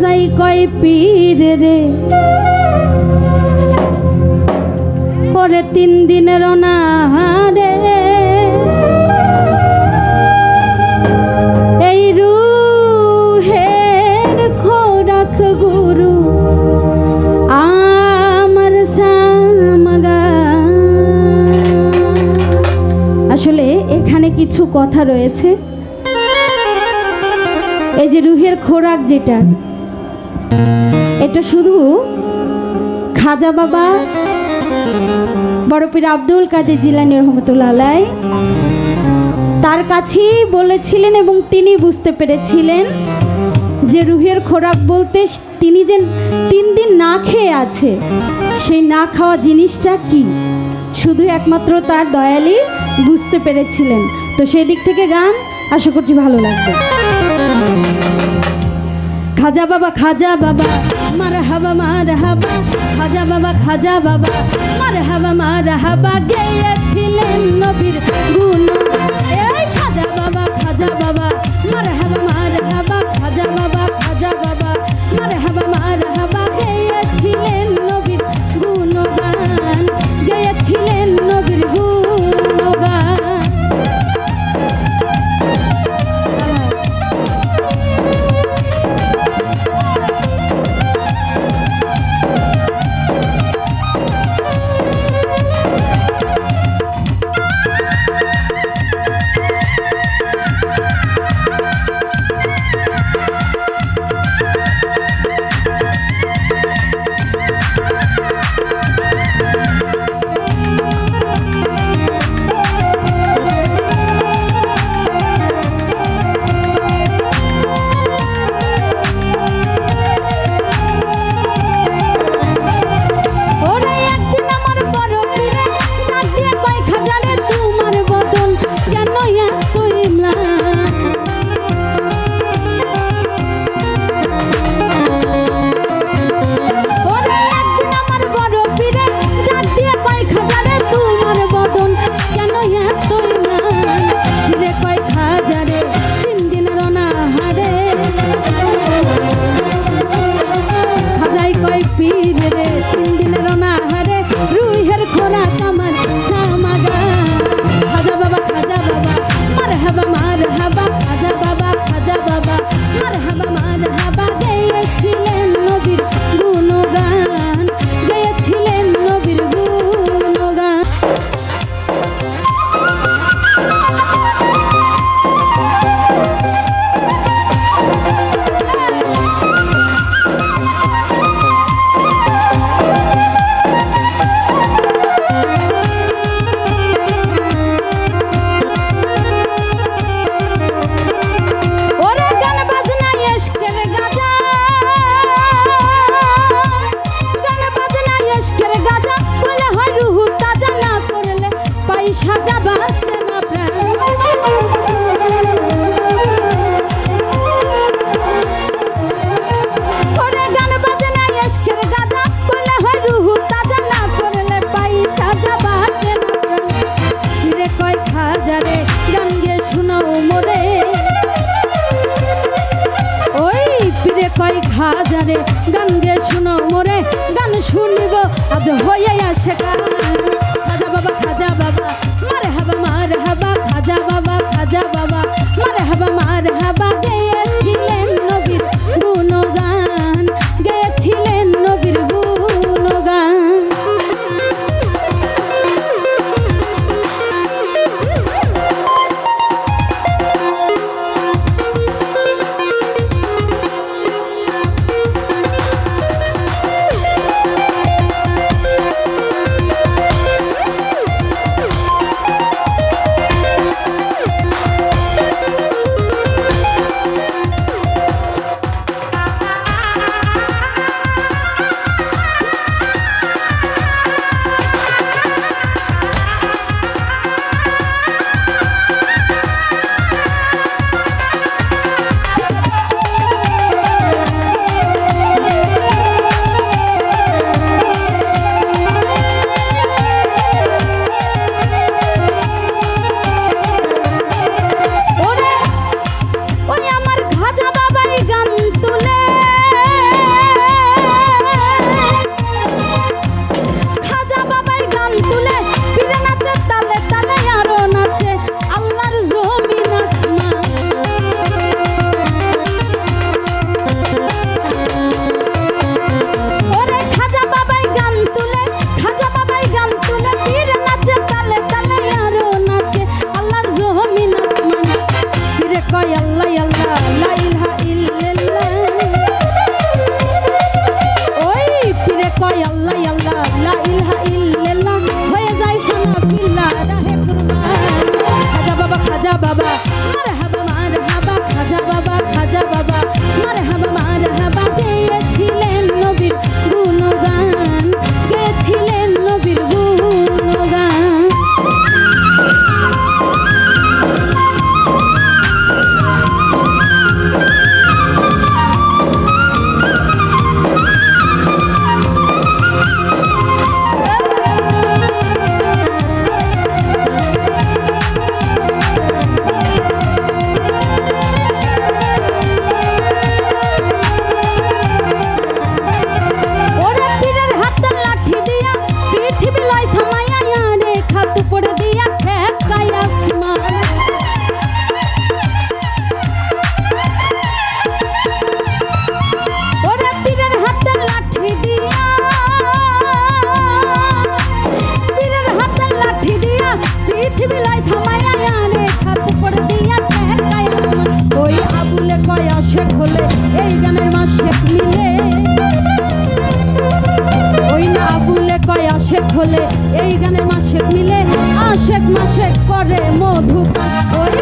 খাজাই কয় পীর রে ওরে 3 দিনের অনাহারে এই রুহের খোরাক গুরু আমার সামগা। আসলে এখানে কিছু কথা রয়েছে। এই যে রুহের খোরাক যেটা, এটা শুধু খাজা বাবা বড় পীর আব্দুল কাদের জিলানী রহমতুল্লাহ আলাইহি তার কাছেই বলেছিলেন এবং তিনি বুঝতে পেরেছিলেন যে রুহের খোরাক বলতে তিনি যে 3 দিন না খেয়ে আছে, সেই না খাওয়া জিনিসটা কি শুধু একমাত্র তার দয়ালই বুঝতে পেরেছিলেন। তো সেই দিক থেকে গান আশা করছি ভালো লাগবে। খাজা বাবা মারহাবা মারহাবা, খাজা বাবা মারহাবা মারহাবা, গেয়েছিলেন নবীর গুণ। এই খাজা বাবা মারহাবা মারহাবা, খাজা বাবা মারহাবা মারহাবা, গেয়েছিলেন নবীর গুণগান, গেয়েছিলেন নবীর গুণগান। হাজারে গান গে শুনো মোরে, গান শুনিব আজ হয়ে আসে গান। খাজা বাবা মারহাবা মারহাবা, খাজা বাবা মারহাবা মারহাবা, গেয়েছিলেন নবীর গুণগান, গেয়েছিলেন নবীর গুণগান। হলে এই গানের মাসেক মিলে, ওই না বুলে কয় আশেক হলে এই গানের মাসেক মিলে, আশেক মাসেক করে মধুপান। ওই